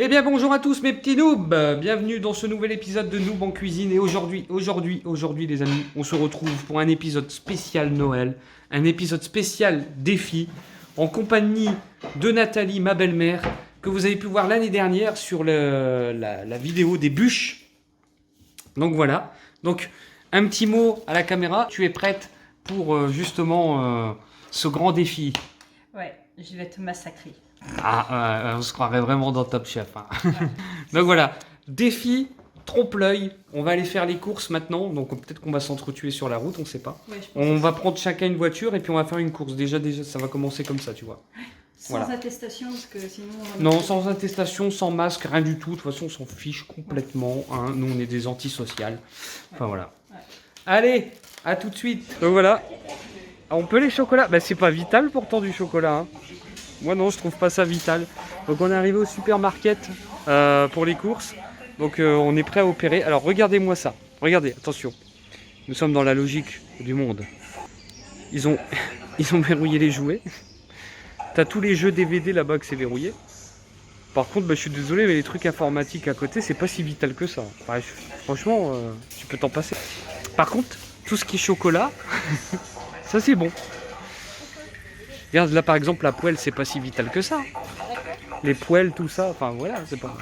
Eh bien bonjour à tous mes petits noobs, bienvenue dans ce nouvel épisode de Noob en cuisine et aujourd'hui les amis, on se retrouve pour un épisode spécial Noël, un épisode spécial défi en compagnie de Nathalie, ma belle-mère, que vous avez pu voir l'année dernière sur la vidéo des bûches. Donc voilà, donc un petit mot à la caméra, tu es prête pour justement ce grand défi? Ouais, je vais te massacrer. Ah, on se croirait vraiment dans Top Chef. Hein. Ouais, Donc voilà, défi, trompe-l'œil. On va aller faire les courses maintenant. Donc peut-être qu'on va s'entretuer sur la route, on ne sait pas. ouais, je pense On aussi. va prendre chacun une voiture et puis on va faire une course. Déjà, ça va commencer comme ça, tu vois. Sans Voilà. attestation, parce que sinon... on va Non, nous- sans attestation, sans masque, rien du tout. De toute façon, on s'en fiche complètement. Hein. Nous, on est des antisociales. Enfin voilà. Ouais. Allez, à tout de suite. Donc voilà. On peut les chocolats. Bah, c'est pas vital pourtant du chocolat. Hein. Moi non, je trouve pas ça vital. Donc on est arrivé au supermarket pour les courses. Donc on est prêt à opérer. Alors regardez-moi ça. Regardez, attention. Nous sommes dans la logique du monde. Ils ont verrouillé les jouets. T'as tous les jeux DVD là-bas que c'est verrouillé. Par contre, bah, je suis désolé, mais les trucs informatiques à côté, c'est pas si vital que ça. Enfin, franchement, tu peux t'en passer. Par contre, tout ce qui est chocolat, ça c'est bon. Regarde là par exemple la poêle, c'est pas si vital que ça. Les poêles, tout ça, enfin voilà, c'est pas.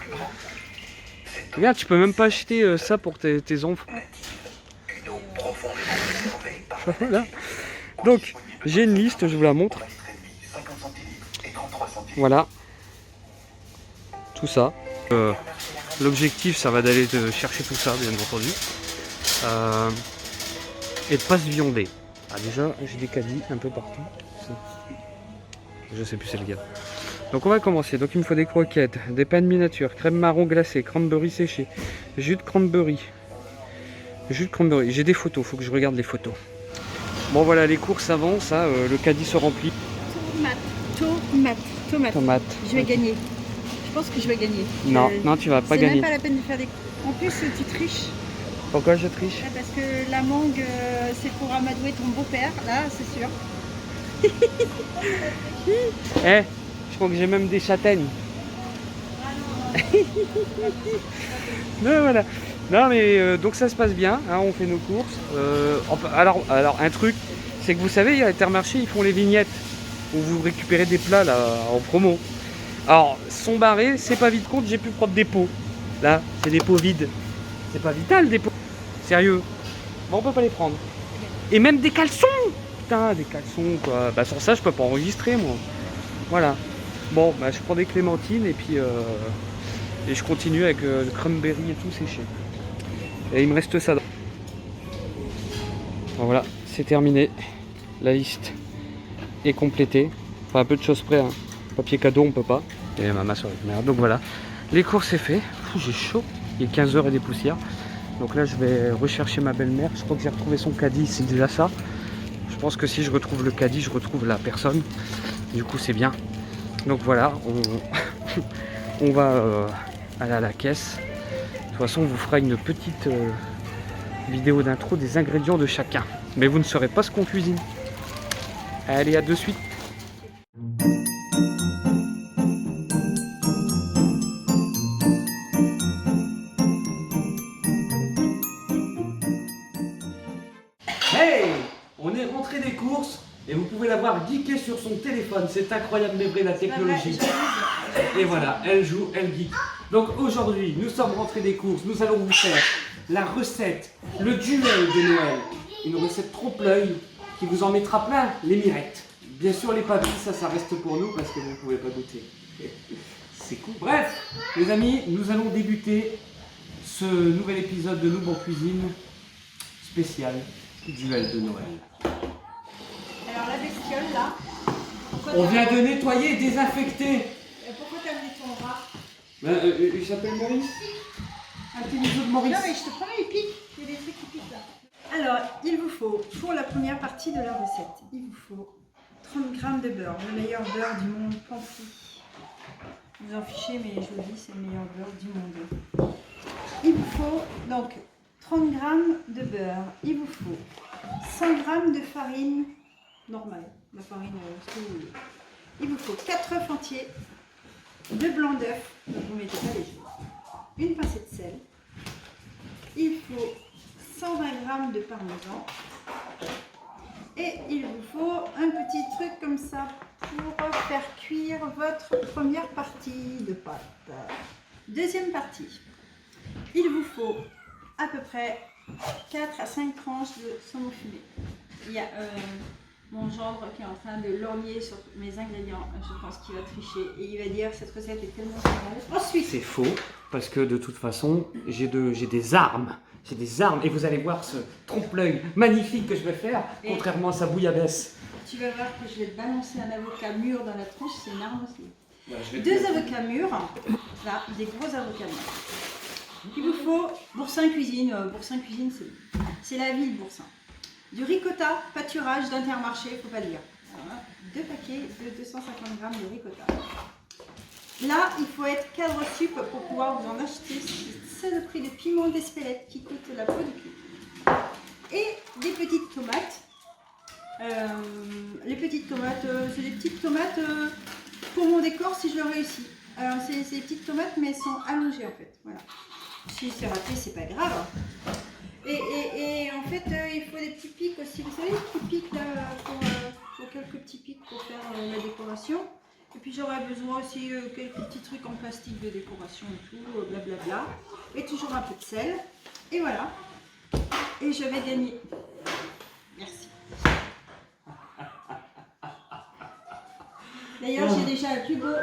Regarde, tu peux même pas acheter ça pour tes enfants. Voilà. Donc, j'ai une liste, je vous la montre. Voilà. Tout ça. L'objectif, ça va d'aller chercher tout ça, bien entendu. Et de pas se viander. Ah, déjà, j'ai des caddies un peu partout. Je sais plus c'est lequel. Donc on va commencer. Donc il me faut des croquettes, des pains de miniature, crème marron glacée, cranberry séché, jus de cranberry. J'ai des photos, faut que je regarde les photos. Bon voilà, les courses avancent, hein, le caddie se remplit. Tomate. Je vais gagner. Je pense que je vais gagner. Non, non, tu vas pas C'est même gagner. pas la peine de faire des... En plus, tu triches. Pourquoi je triche? Ouais, parce que la mangue, c'est pour amadouer ton beau-père, là, c'est sûr. Eh, je crois que j'ai même des châtaignes. Non, voilà. Non mais donc ça se passe bien, hein, on fait nos courses. Alors un truc, c'est que vous savez, à Intermarché, ils font les vignettes où vous récupérez des plats là en promo. Alors, sont barrés, c'est pas vite compte, j'ai pu prendre des pots. Là, c'est des pots vides. C'est pas vital des pots. Sérieux. Bon, on peut pas les prendre. Et même des caleçons. Putain, des caleçons quoi. Bah sans ça, je peux pas enregistrer moi. Voilà. Bon, bah je prends des clémentines et puis et je continue avec le cranberry et tout séché. Et il me reste ça. Bon, voilà, c'est terminé. La liste est complétée. Enfin, un peu de choses près. Hein. Papier cadeau, on peut pas. Et ma masse avec merde. Donc voilà, les courses c'est fait. J'ai chaud. Il est 15h et des poussières. Donc là, je vais rechercher ma belle-mère. Je crois que j'ai retrouvé son caddie. C'est déjà ça. Je pense que si je retrouve le caddie, je retrouve la personne. Du coup, c'est bien. Donc voilà, on va aller à la caisse. De toute façon, on vous fera une petite vidéo d'intro des ingrédients de chacun. Mais vous ne saurez pas ce qu'on cuisine. Allez, à de suite. Hey! On est rentré des courses et vous pouvez la voir geeker sur son téléphone. C'est incroyable mais vrai la technologie. Et voilà, elle joue, elle geek. Donc aujourd'hui, nous sommes rentrés des courses. Nous allons vous faire la recette, le duel de Noël. Une recette trompe-l'œil qui vous en mettra plein les mirettes. Bien sûr, les papilles, ça reste pour nous parce que vous ne pouvez pas goûter. C'est cool. Bref, les amis, nous allons débuter ce nouvel épisode de Noob en cuisine spécial duel de Noël. Alors, la bestiole, là... On vient de nettoyer et désinfecter. Pourquoi t'as mis ton rat? Il s'appelle Maurice. Un petit bisou de Maurice. Non, mais je te promets, il pique. Il y a des trucs qui piquent, là. Alors, il vous faut, pour la première partie de la recette, il vous faut 30 g de beurre, le meilleur beurre du monde, Pampi. Vous en fichez, mais je vous dis, c'est le meilleur beurre du monde. Il vous faut donc 30 g de beurre, il vous faut 100 g de farine normale, la farine ce que vous voulez. Il vous faut 4 œufs entiers, 2 blancs d'œufs, donc vous ne mettez pas les jours, une pincée de sel, il faut 120 g de parmesan et il vous faut un petit truc comme ça pour faire cuire votre première partie de pâte. Deuxième partie, il vous faut à peu près 4 à 5 tranches de saumon fumé. Il y a mon gendre qui est en train de lorgner sur mes ingrédients. Je pense qu'il va tricher et il va dire cette recette est tellement géniale. Ensuite, c'est faux, parce que de toute façon, j'ai des armes. J'ai des armes et vous allez voir ce trompe-l'œil magnifique que je vais faire, contrairement à sa bouillabaisse. Tu vas voir que je vais te balancer un avocat mûr dans la tronche, c'est une arme aussi. Ouais, 2 avocats mûrs, là, des gros avocats mûrs. Il vous faut Boursin Cuisine, c'est la ville Boursin. Du ricotta, pâturage d'Intermarché, il ne faut pas le dire. Voilà. 2 paquets de 250 g de ricotta. Là, il faut être cadre sup pour pouvoir vous en acheter. C'est le prix de piment d'Espelette qui coûte la peau du cul. Et des petites tomates. Les petites tomates, c'est des petites tomates pour mon décor si je le réussis. Alors, c'est des petites tomates, mais elles sont allongées en fait. Voilà. Si c'est raté, c'est pas grave. Et en fait, il faut des petits pics aussi. Vous savez, les petits pics là, pour quelques petits pics pour faire la décoration. Et puis j'aurais besoin aussi quelques petits trucs en plastique de décoration et tout, blablabla. Et toujours un peu de sel. Et voilà. Et je vais gagner. Merci. D'ailleurs, j'ai déjà un plus beau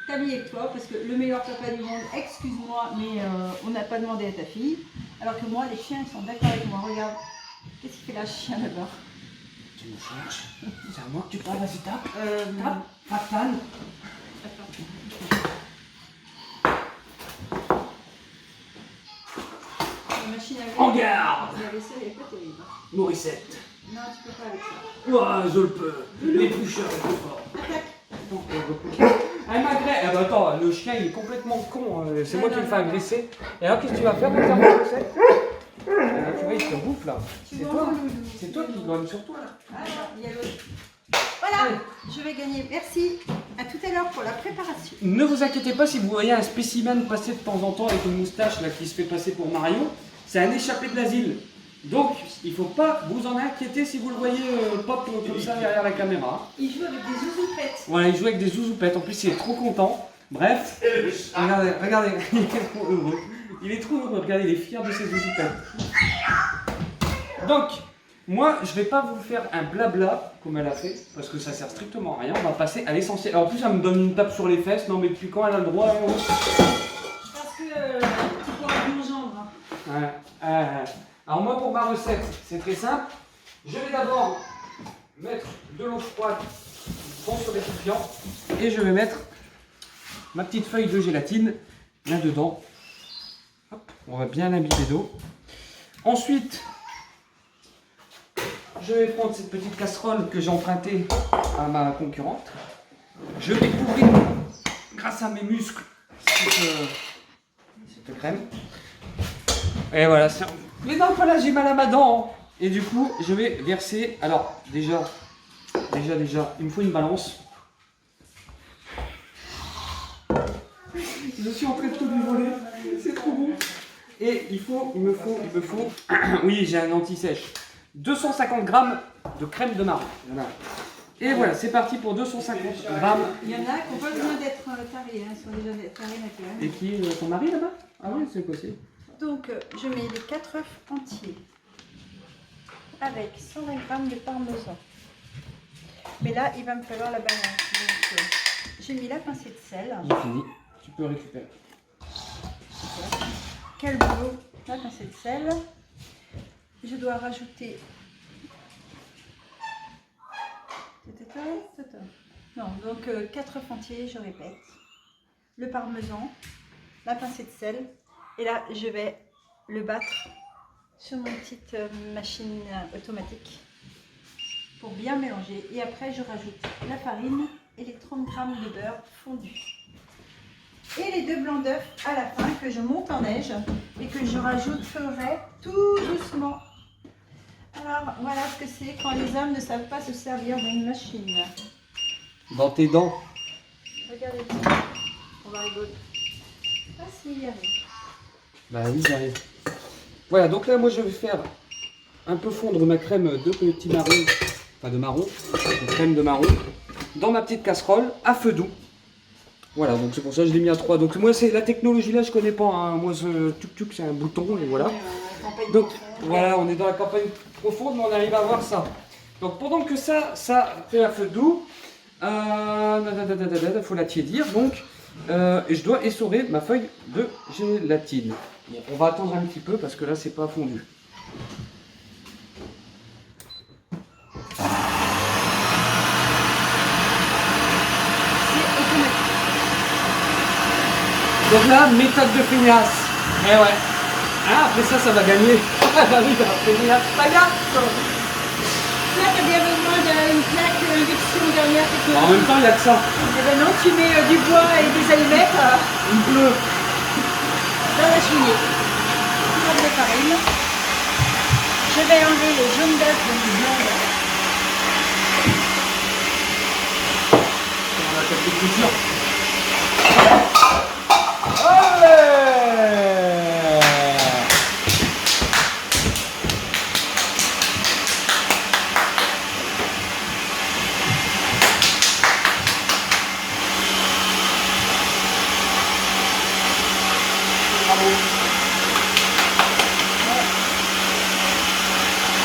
tablier que toi, parce que le meilleur papa du monde, excuse-moi, mais on n'a pas demandé à ta fille. Alors que moi, les chiens, ils sont d'accord avec moi. Regarde, qu'est-ce qu'il fait là, chien là-bas? Tu me cherches? C'est à moi que tu parles, vas-y, tape. Tape. Fatal. La machine à laver. En garde. La vaisselle est pas terrible. Morissette. Non, tu peux pas avec ça. Ouah, je le peux. L'éplucheur est plus fort. Attaque. Elle m'agresse. Eh ben attends, le chien il est complètement con. C'est moi qui le fais agresser. Et alors qu'est-ce que tu vas faire pour faire mon recette? Tu vois, il te bouffe là. C'est toi. C'est toi qui gagne sur toi là. Alors, il y a l'autre. Voilà, je vais gagner. Merci. À tout à l'heure pour la préparation. Ne vous inquiétez pas si vous voyez un spécimen passer de temps en temps avec une moustache là qui se fait passer pour Mario. C'est un échappé de l'asile. Donc, il ne faut pas vous en inquiéter si vous le voyez pop comme ça derrière la caméra. Il joue avec des zouzoupettes. Voilà, il joue avec des zouzoupettes. En plus, il est trop content. Bref, regardez, regardez, il est trop heureux. Il est trop heureux, regardez, il est fier de ses zouzoupettes. Donc, moi, je ne vais pas vous faire un blabla comme elle a fait, parce que ça sert strictement à rien. On va passer à l'essentiel. En plus, elle me donne une tape sur les fesses. Non, mais depuis quand elle a le droit Parce que tu peux avoir mon gendre. Ouais. Alors moi pour ma recette, c'est très simple. Je vais d'abord mettre de l'eau froide dans ce récipient et je vais mettre ma petite feuille de gélatine là-dedans. Hop, on va bien l'imbiber d'eau. Ensuite, je vais prendre cette petite casserole que j'ai empruntée à ma concurrente. Je vais couvrir, grâce à mes muscles, cette crème. Et voilà, c'est... Mais non, pas là, j'ai mal à ma dent. Et du coup, je vais verser... Alors, déjà, il me faut une balance. Je suis en train de tout lui voler. C'est trop bon. Et il me faut... Oui, j'ai un anti-sèche. 250 g de crème de marron. Voilà. Et voilà, c'est parti pour 250 g. Il y en a qui n'ont pas besoin d'être tarés, hein, ils sont déjà tarés naturels. Et qui est ton mari là-bas? Ah oui, c'est possible. Donc, je mets les 4 œufs entiers avec 120 g de parmesan. Mais là, il va me falloir la balance. Donc, j'ai mis la pincée de sel. J'ai fini. Tu peux récupérer. Quel boulot! La pincée de sel. Je dois rajouter. Non, donc 4 œufs entiers, je répète. Le parmesan, la pincée de sel. Et là, je vais le battre sur mon petite machine automatique pour bien mélanger. Et après, je rajoute la farine et les 30 g de beurre fondu. Et les 2 blancs d'œufs à la fin que je monte en neige et que je rajouterai tout doucement. Alors, voilà ce que c'est quand les hommes ne savent pas se servir d'une machine. Dans tes dents. Regardez. On va rigoler. Ah si, il y arrive. Bah oui, j'arrive. Voilà, donc là, moi, je vais faire un peu fondre ma crème de petits marrons, enfin de marron, de crème de marron, dans ma petite casserole à feu doux. Voilà, donc c'est pour ça que je l'ai mis à 3. Donc moi, c'est la technologie là, je connais pas. Hein. Moi, ce tuk-tuk, c'est un bouton et voilà. Donc voilà, on est dans la campagne profonde, mais on arrive à voir ça. Donc pendant que ça fait à feu doux, il faut la tiédir. Donc, et je dois essorer ma feuille de gélatine. Bon, on va attendre un petit peu parce que là, c'est pas fondu. Donc là, méthode de feignasse. Eh ouais. Ah, après ça va gagner. Ah bah oui, feignasse, bagarre. Là, tu as bien besoin d'une plaque d'induction dernière technologie. En même temps, il n'y a que ça. Eh ben non, tu mets du bois et des allumettes Il pleut. dans la cheminée. Toujours de farine. Je vais enlever les jaunes d'œufs et les blancs d'œufs. On a quelques coutures.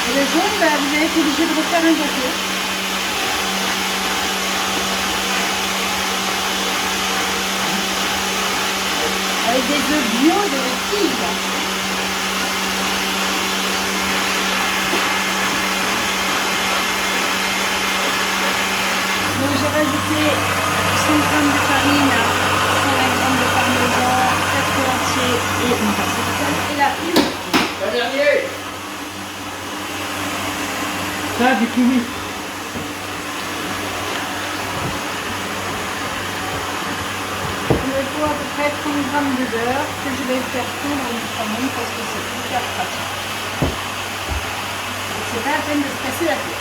Et le jaune, bah, vous allez être obligé de refaire un gâteau. Avec des œufs bio de Tigre. Donc j'ai rajouté 100 g de farine, 120 g de parmesan, 4 œufs entiers et une tasse de sel. Et là, La dernière. Ça, du kiwi. il me faut à peu près 30 g de beurre que je vais faire fondre au micro-ondes parce que c'est hyper pratique. C'est pas la peine de se casser la tête.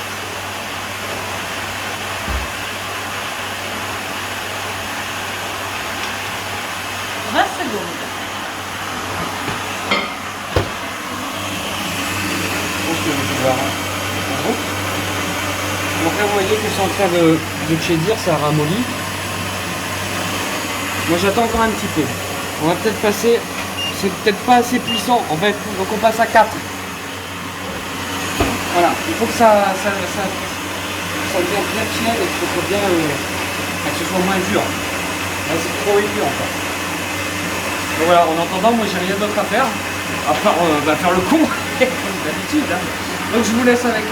Donc là vous voyez que c'est en train de tiédir, ça ramollit. Moi j'attends encore un petit peu. On va peut-être passer, c'est peut-être pas assez puissant en fait, donc on passe à 4. Voilà, il faut que ça devienne bien tiède et que ce soit bien, que ce soit moins dur. Là c'est trop aigu en fait. Donc voilà, en attendant, moi j'ai rien d'autre à faire, à part faire le con, comme d'habitude. Hein. Donc je vous laisse avec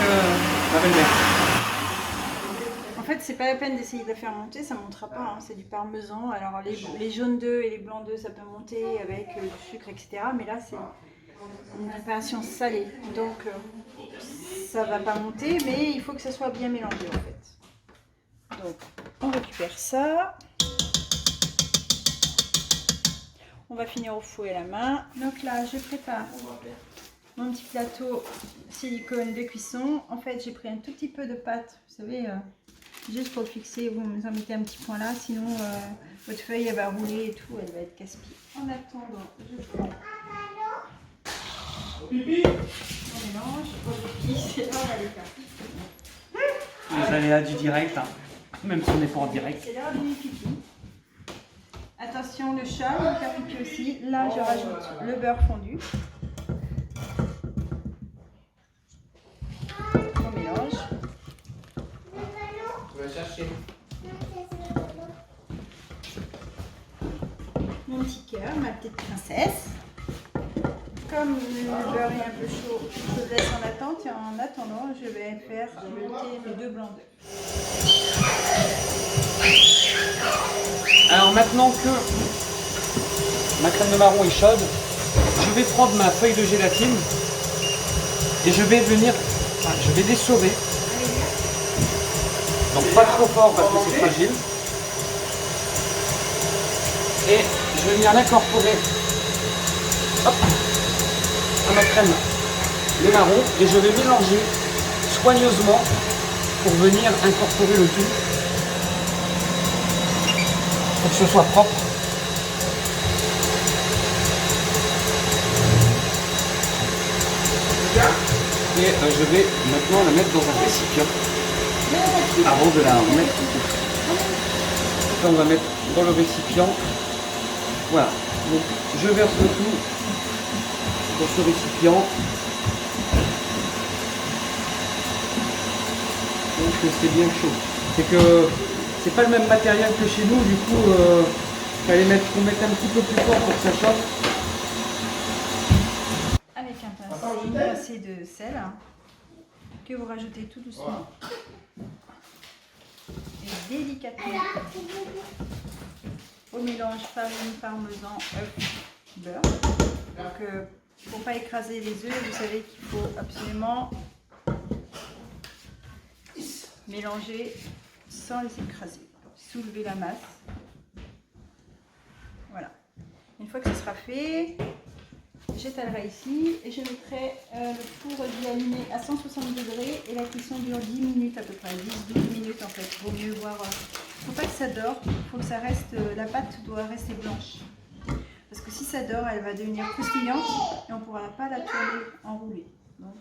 ma belle-mère. En fait, c'est pas la peine d'essayer de la faire monter, ça montera pas, hein, c'est du parmesan. Alors les jaunes d'œufs et les blancs d'œufs, ça peut monter avec du sucre, etc. Mais là, c'est une préparation salée, donc ça va pas monter, mais il faut que ça soit bien mélangé en fait. Donc, on récupère ça. On va finir au fouet à la main. Donc là, je prépare mon petit plateau silicone de cuisson. En fait, j'ai pris un tout petit peu de pâte, vous savez, juste pour le fixer. Vous en mettez un petit point là, sinon votre feuille elle va rouler et tout, elle va être casse-pied. En attendant, je prends. Pipi. On mélange. C'est l'heure d'aller faire. Les aléas du direct, hein. Même si on n'est pas en direct. C'est l'heure du pipi. Attention, le chat, il va faire pipi aussi. Là, je rajoute le beurre fondu. On mélange. Tu vas chercher. Mon petit cœur, ma petite princesse. Comme le beurre est un peu chaud, je le laisse en attente et en attendant, je vais faire monter mes 2 blancs d'œufs. Alors maintenant que ma crème de marron est chaude, je vais prendre ma feuille de gélatine et je vais l'essorer. Donc pas trop fort parce que c'est fragile. Et je vais venir l'incorporer à ma crème de marron et je vais mélanger soigneusement pour venir incorporer le tout. faut que ce soit propre. Et je vais maintenant la mettre dans un récipient avant de la remettre. Là, on va mettre dans le récipient. Voilà. Donc, je verse le tout dans ce récipient. Donc c'est bien chaud. C'est que c'est pas le même matériel que chez nous, du coup il fallait mettre un petit peu plus fort pour que ça chauffe. Avec une pincée de sel hein, que vous rajoutez tout doucement et délicatement au mélange farine, parmesan, œuf, beurre. Donc pour pas écraser les œufs, vous savez qu'il faut absolument mélanger sans les écraser. Soulever la masse. Voilà. Une fois que ce sera fait, j'étalerai ici et je mettrai le four allumé à 160 degrés et la cuisson dure 10 minutes à peu près, 10-12 minutes en fait. Vaut mieux voir. Faut pas que ça dore, faut que ça reste. La pâte doit rester blanche. Parce que si ça dort, elle va devenir croustillante et on ne pourra pas la tourner enroulée. Donc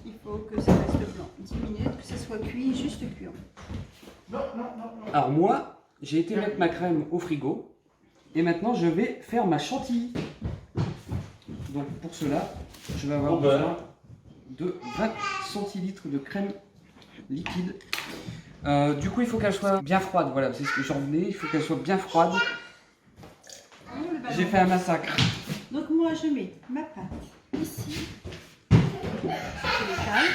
il faut que ça reste blanc. 10 minutes, que ça soit cuit, juste cuit. Alors moi, j'ai été mettre ma crème au frigo et maintenant je vais faire ma chantilly. Donc pour cela, je vais avoir besoin de 20 centilitres de crème liquide. Du coup, il faut qu'elle soit bien froide. Voilà, c'est ce que j'en venais. Il faut qu'elle soit bien froide. J'ai fait un massacre. Donc moi, je mets ma pâte ici. Je l'étale.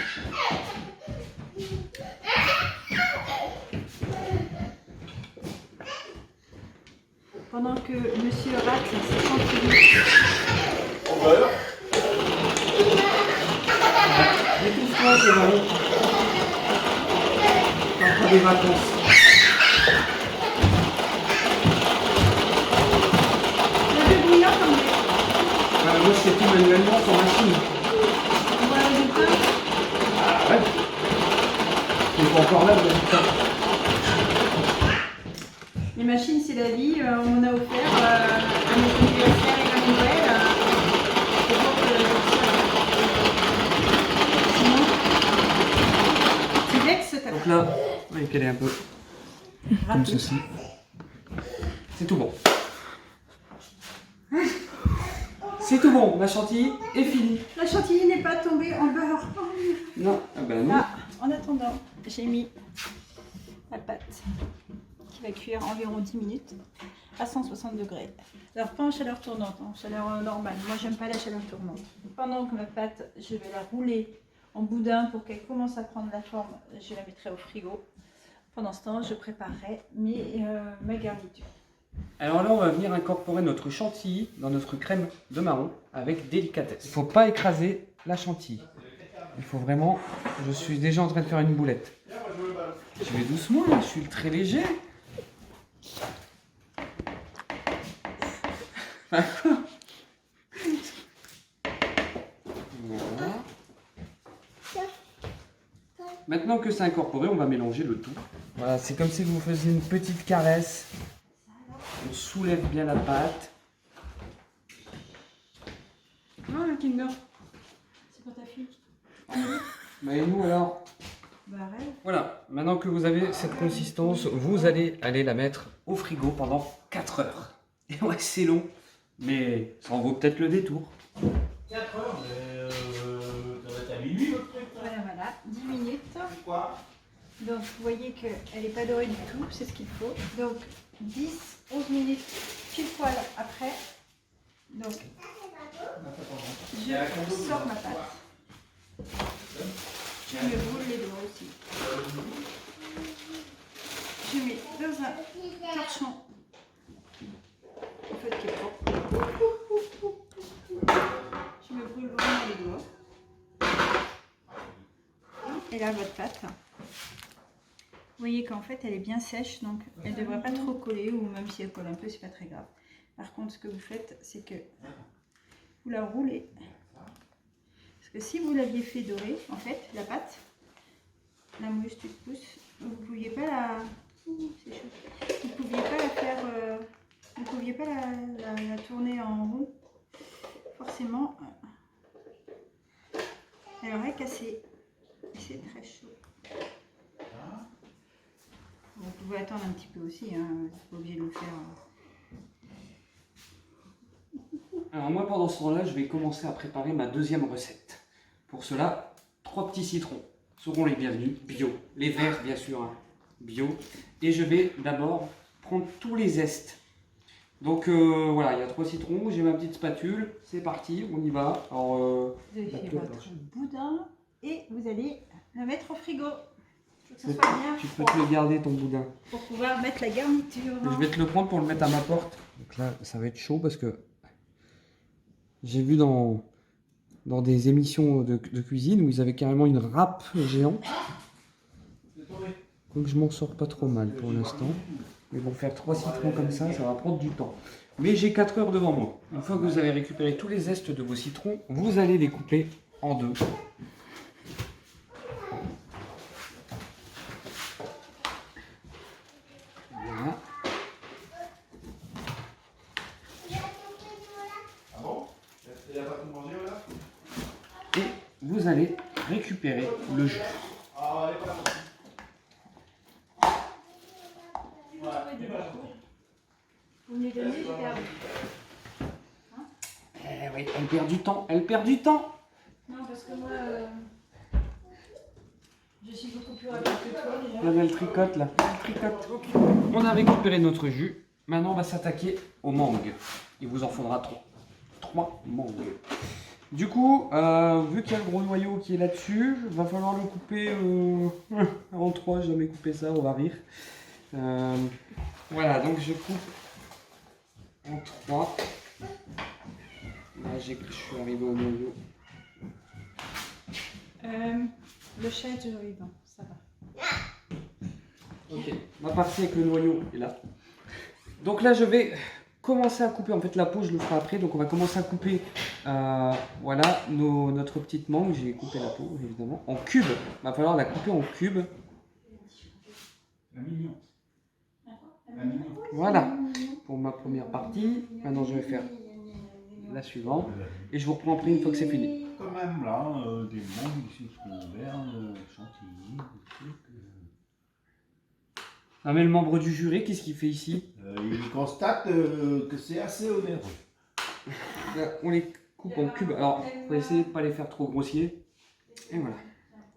Pendant que monsieur rate ses chantilly. Au beurre. Étouffe-toi, c'est vrai. T'as des vacances. Moi, je fais tout manuellement sur machine. On voit le résultat. Ah ouais. Il faut encore là le résultat. Les machines, c'est la vie. On m'en a offert à mes anniversaires et à Noël. Sinon, tu vexes ta. Donc là, on va écaler un peu. Comme ceci. C'est tout bon. C'est tout bon, ma chantilly est finie. La chantilly n'est pas tombée en beurre. Non, ah ben non. Ah, en attendant, j'ai mis la pâte qui va cuire environ 10 minutes à 160 degrés. Alors pas en chaleur tournante, en chaleur normale. Moi j'aime pas la chaleur tournante. Pendant que ma pâte, je vais la rouler en boudin pour qu'elle commence à prendre la forme, je la mettrai au frigo. Pendant ce temps, je préparerai ma garniture. Alors là, on va venir incorporer notre chantilly dans notre crème de marron avec délicatesse. Il ne faut pas écraser la chantilly. Il faut vraiment... Je suis déjà en train de faire une boulette. Je vais doucement, là, je suis très léger. Voilà. Maintenant que c'est incorporé, on va mélanger le tout. Voilà, c'est comme si vous faisiez une petite caresse. On soulève bien la pâte. Ah, la Kinder. C'est pas ta fille. Bah et nous alors? Bah arrête. Voilà, maintenant que vous avez cette consistance, vous allez aller la mettre au frigo pendant 4 heures. Et ouais, c'est long, mais ça en vaut peut-être le détour. 4 heures, mais ça va être à minuit votre truc. Voilà, 10 minutes. C'est quoi? Donc vous voyez qu'elle n'est pas dorée du tout, c'est ce qu'il faut. Donc 10-11 minutes pile poil après. Donc je sors ma pâte. Je me brûle les doigts aussi. Je mets dans un torchon en fait qui est propre. Je me brûle vraiment les doigts. Et là votre pâte. Vous voyez qu'en fait elle est bien sèche, donc elle ne devrait pas trop coller, ou même si elle colle un peu, c'est pas très grave. Par contre, ce que vous faites, c'est que vous la roulez. Parce que si vous l'aviez fait dorer, en fait, la pâte, la mousse, tu te pousses, vous ne pouviez pas C'est chaud. Vous ne pouviez pas la faire, vous pouviez pas la tourner en rond, forcément. Elle aurait cassé. C'est très chaud. Vous pouvez attendre un petit peu aussi, hein. Vous n'êtes pas obligé de le faire. Alors moi pendant ce temps-là, je vais commencer à préparer ma deuxième recette. Pour cela, 3 petits citrons seront les bienvenus, bio. Les verts bien sûr, hein, bio. Et je vais d'abord prendre tous les zestes. Donc voilà, il y a 3 citrons, j'ai ma petite spatule, c'est parti, on y va. Alors, Vous allez faire votre boudin et vous allez le mettre au frigo. Faut que ça soit bien tu peux froid te le garder ton boudin. pour pouvoir mettre la garniture. Je vais te le prendre pour le mettre à ma porte. Donc là, ça va être chaud parce que j'ai vu dans des émissions de cuisine où ils avaient carrément une râpe géante. Donc je m'en sors pas trop mal pour l'instant. Mais bon, faire 3 citrons comme ça va prendre du temps. Mais j'ai 4 heures devant moi. Une fois que vous avez récupéré tous les zestes de vos citrons, vous allez les couper en 2. Voilà. Ah bon? Il a pas tout mangé là? Et vous allez récupérer le jus. Ah, elle est pas là. Vous me les donnez, j'ai perdu. Eh oui, elle perd du temps, elle perd du temps. Non, parce que moi, je suis beaucoup plus rapide que toi déjà. Là, elle tricote là. Elle tricote. On a récupéré notre jus. Maintenant, on va s'attaquer aux mangues. Il vous en faudra 3 mangues. Du coup, vu qu'il y a le gros noyau qui est là-dessus, il va falloir le couper en 3. J'ai jamais coupé ça, on va rire. Voilà, donc je coupe en 3. Là, je suis arrivé au noyau. Le chat est toujours vivant, ça va. Ok, ma partie avec le noyau est là. Donc là, je vais commencer à couper. En fait, la peau, je le ferai après. Donc, on va commencer à couper voilà, notre petite mangue. J'ai coupé la peau, évidemment, en cubes. Il va falloir la couper en cubes. Un mignon. Voilà, pour ma première partie. Maintenant, je vais faire la suivante. Et je vous reprends après une fois que c'est fini. Quand même là, des mangues, des citrons verts, chantilly, des trucs. Ah, mais le membre du jury, qu'est-ce qu'il fait ici? Il constate que c'est assez onéreux. Là, on les coupe en cubes. Alors, il faut essayer de ne pas les faire trop grossiers. Et voilà.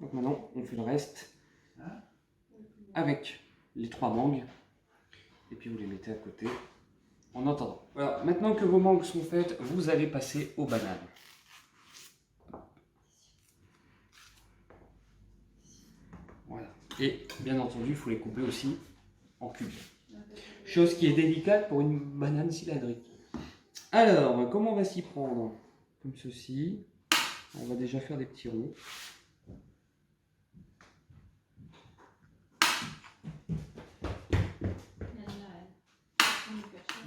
Donc maintenant, on fait le reste avec les 3 mangues. Et puis vous les mettez à côté en attendant. Voilà, maintenant que vos mangues sont faites, vous allez passer aux bananes. Voilà. Et bien entendu, il faut les couper aussi en cubes. Chose qui est délicate pour une banane cylindrique. Alors, comment on va s'y prendre? Comme ceci. On va déjà faire des petits ronds.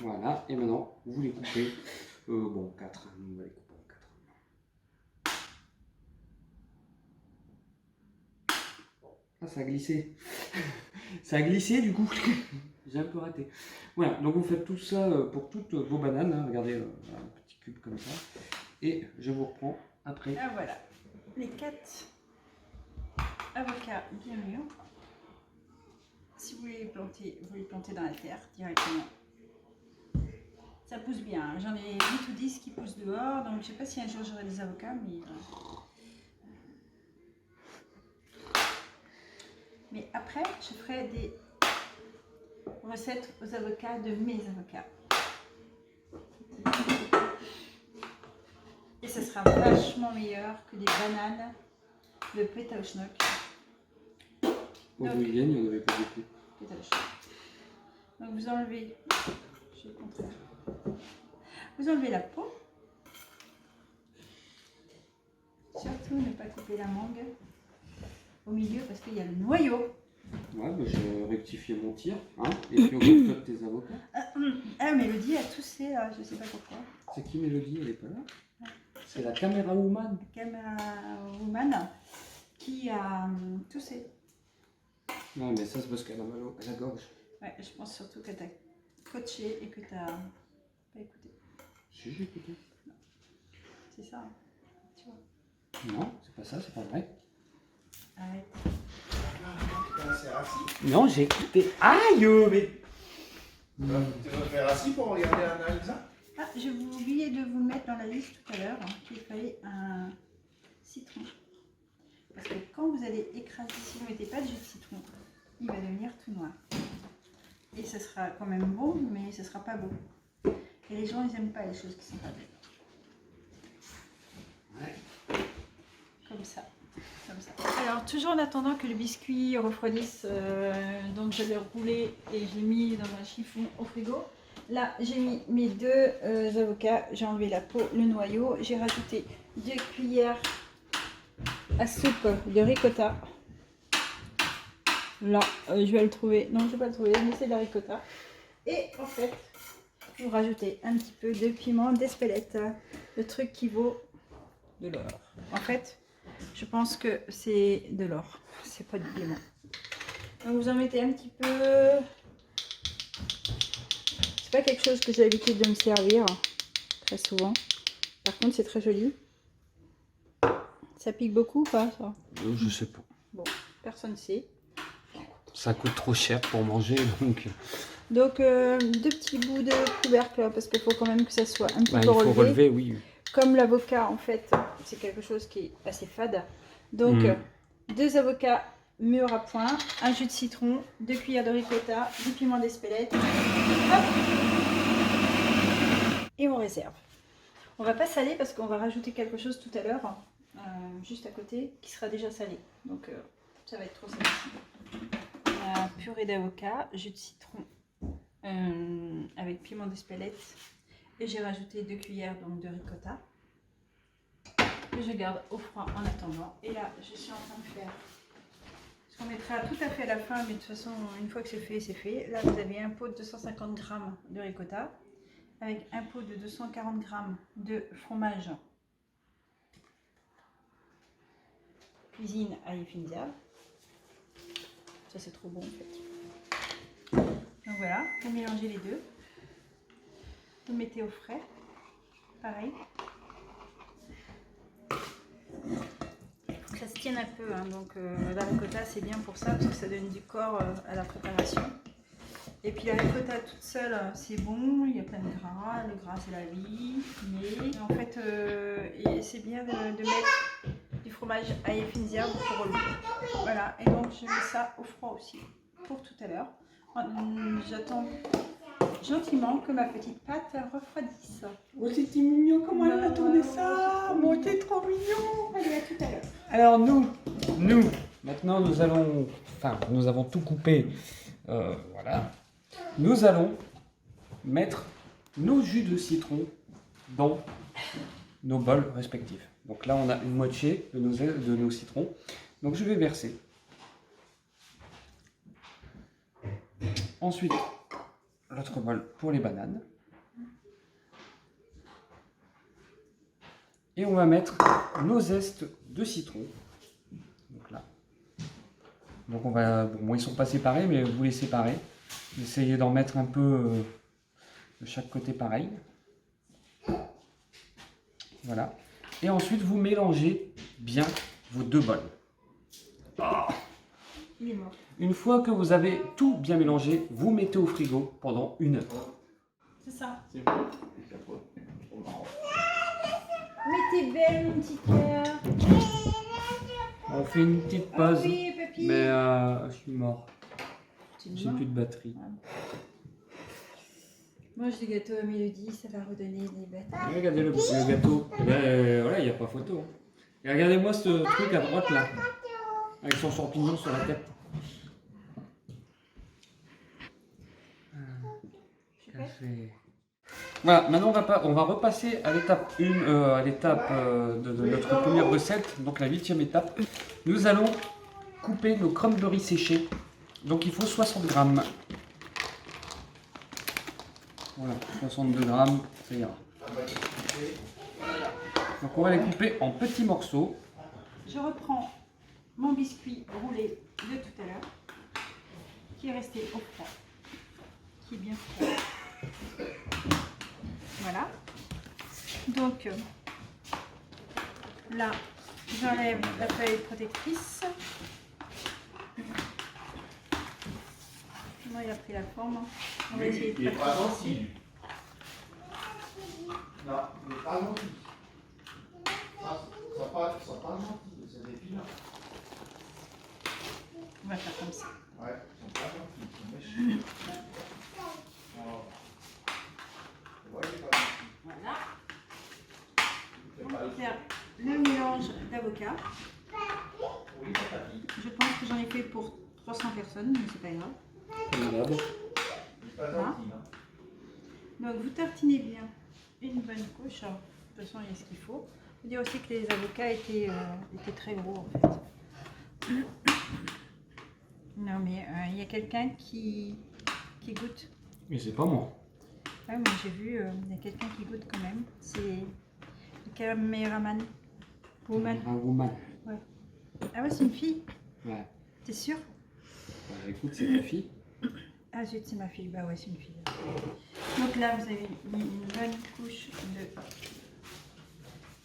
Voilà, et maintenant, vous les coupez. Bon, 4. On va les couper en 4. Ah, ça a glissé. Ça a glissé du coup. J'ai un peu raté. Voilà, donc vous faites tout ça pour toutes vos bananes. Hein. Regardez, un petit cube comme ça. Et je vous reprends après. Ah voilà, les 4 avocats bien mûrs. Si vous les plantez, vous les plantez dans la terre directement. Ça pousse bien. J'en ai 8 ou 10 qui poussent dehors, donc je sais pas si un jour j'aurai des avocats, mais après je ferai des recettes aux avocats de mes avocats. Et ça sera vachement meilleur que des bananes de Pétaouchnok. Au Bouillon, il n'y en avait pas beaucoup. Donc vous enlevez, je vais le contraire. Vous enlevez la peau. Surtout ne pas couper la mangue au milieu parce qu'il y a le noyau. Ouais, bah, j'ai rectifié mon tir. Hein, et puis on coupe tes avocats. Ah, Mélodie a toussé là, je sais pas pourquoi. C'est qui Mélodie? Elle est pas là? C'est la caméra woman. Caméra woman qui a toussé. Non, mais ça, c'est parce qu'elle a mal à la gorge. Ouais, je pense surtout que t'as coaché et que t'as pas écouté. Si, j'ai écouté. C'est ça, hein. Tu vois. Non, c'est pas ça, c'est pas vrai. Arrête. C'est assis. Non, j'ai écouté. Aïe, mais. Tu vas faire assis pour regarder Annalisa? Ah, je vous oubliais de vous mettre dans la liste tout à l'heure qu'il fallait un citron. Parce que quand vous allez écraser, si vous ne mettez pas de jus de citron, il va devenir tout noir. Et ce sera quand même bon, mais ce sera pas beau. Et les gens, ils n'aiment pas les choses qui sont pas belles. Ouais. Comme ça. Comme ça. Alors, toujours en attendant que le biscuit refroidisse, donc je l'ai roulé et je l'ai mis dans un chiffon au frigo. Là, j'ai mis mes deux avocats, j'ai enlevé la peau, le noyau. J'ai rajouté 2 cuillères à soupe de ricotta. Là, je vais le trouver. Non, je ne vais pas le trouver, mais c'est de la ricotta. Et en fait, vous rajoutez un petit peu de piment d'Espelette. Le truc qui vaut de l'or. En fait, je pense que c'est de l'or. C'est pas du piment. Donc vous en mettez un petit peu. C'est pas quelque chose que j'ai l'habitude de me servir très souvent. Par contre, c'est très joli. Ça pique beaucoup ou pas, ça? Je sais pas. Bon, personne ne sait. Ça coûte trop cher pour manger, donc. Donc, 2 petits bouts de couvercle, parce qu'il faut quand même que ça soit un petit Bah, peu il faut relevé. relever, oui. Comme l'avocat, en fait, c'est quelque chose qui est assez fade. Donc, 2 avocats mûrs à point, un jus de citron, 2 cuillères de ricotta, du piment d'Espelette. Hop. Et on réserve. On va pas saler parce qu'on va rajouter quelque chose tout à l'heure, juste à côté, qui sera déjà salé. Donc, ça va être trop salé. Purée d'avocat, jus de citron avec piment d'Espelette. Et j'ai rajouté 2 cuillères donc, de ricotta. Que je garde au froid en attendant. Et là, je suis en train de faire ce qu'on mettra tout à fait à la fin, mais de toute façon, une fois que c'est fait, c'est fait. Là, vous avez un pot de 250 g de ricotta avec un pot de 240 g de fromage cuisine à Effinza. Ça, c'est trop bon en fait. Donc voilà, vous mélangez les deux. Vous mettez au frais. Pareil. Il faut que ça se tienne un peu. Hein. Donc la ricotta, c'est bien pour ça, parce que ça donne du corps à la préparation. Et puis la ricotta toute seule, c'est bon, il y a plein de gras. Le gras, c'est la vie. Mais en fait, c'est bien de mettre du fromage à Effinza pour relever. Voilà, et donc je mets ça au froid aussi, pour tout à l'heure. J'attends gentiment que ma petite pâte refroidisse. Oh, c'est mignon, comment elle m'a tourné ça. Moi, c'est trop mignon. Allez, à tout à l'heure. Alors nous, maintenant nous allons, enfin nous avons tout coupé, voilà. Nous allons mettre nos jus de citron dans nos bols respectifs. Donc là on a une moitié de nos citrons. Donc je vais verser. Ensuite, l'autre bol pour les bananes. Et on va mettre nos zestes de citron. Donc là. Donc on va. Bon, ils sont pas séparés, mais vous les séparez. Essayez d'en mettre un peu de chaque côté pareil. Voilà. Et ensuite vous mélangez bien vos deux bols. Il est mort. Une fois que vous avez tout bien mélangé, vous mettez au frigo pendant 1 heure. C'est ça. C'est bon. C'est trop marrant. Mais t'es belle, mon petit cœur. On fait une petite pause. Oh oui, papy. Mais je suis mort. Tu J'ai plus de batterie. Mange des gâteaux à Mélodie, ça va redonner des batteries. Regardez le gâteau. Eh ben, voilà, il n'y a pas photo. Et regardez-moi ce truc à droite là. Avec son champignon sur la tête. Café. Voilà, maintenant on va repasser à l'étape 1, de notre première recette, donc la 8e étape. Nous allons couper nos cranberries séchés. Donc il faut 60 grammes. Voilà, 62 grammes, ça ira. Donc on va les couper en petits morceaux. Je reprends mon biscuit roulé de tout à l'heure. qui est resté au froid, qui est bien froid. Voilà. Donc là, j'enlève la feuille protectrice. Comment il a pris la forme? On va essayer de Il est pas pas trop gentil. lui. Non, il n'est pas gentil. Ça pas gentil, c'est des filins. On va faire comme ça. Ouais, ils sont pas gentils, ils sont méchants. Oh. Tu vois, il est pas gentil. Voilà. Il On fait pas va le- faire le mélange d'avocat. Oui, c'est papy. Je pense que j'en ai fait pour 300 personnes, mais c'est pas grave. Il est pas gentil, non. Donc vous tartinez bien une bonne couche. Alors, de toute façon, il y a ce qu'il faut. Il faut dire aussi que les avocats étaient très gros en fait. Non mais il y a quelqu'un qui goûte. Mais c'est pas moi. Ouais, moi j'ai vu, il y a quelqu'un qui goûte quand même. C'est le caméraman. Woman. Un woman. Ah ouais, c'est une fille. Ouais. T'es sûr? Bah, écoute, c'est ta fille. Ah zut, c'est ma fille. Bah ouais, c'est une fille. Donc là, vous avez mis une bonne couche de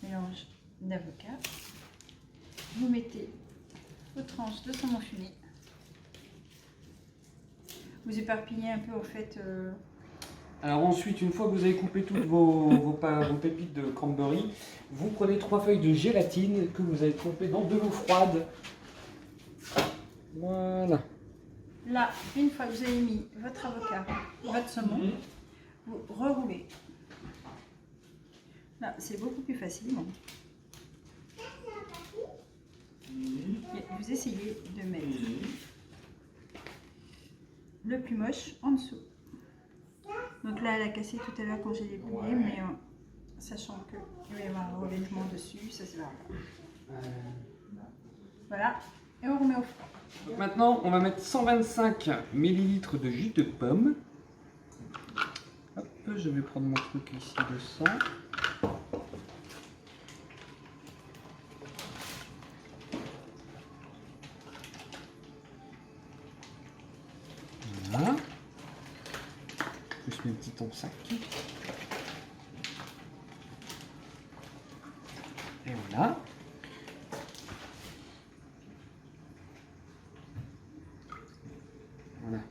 mélange d'avocat. Vous mettez vos tranches de saumon fumé. Vous éparpillez un peu en fait. Alors ensuite, une fois que vous avez coupé toutes vos pépites de cranberry, vous prenez 3 feuilles de gélatine que vous allez tremper dans de l'eau froide. Voilà. Là, une fois que vous avez mis votre avocat, votre saumon, vous reroulez. Là, c'est beaucoup plus facile. Bon. Et vous essayez de mettre le plus moche en dessous. Donc là, elle a cassé tout à l'heure quand j'ai débrouillé, mais sachant qu'il va y avoir un revêtement dessus, ça c'est pas grave. Voilà, et on remet au froid. Donc maintenant, on va mettre 125 ml de jus de pomme. Hop, je vais prendre mon truc ici de sang. Voilà. Plus mes petits tons sac. Et voilà. Voilà.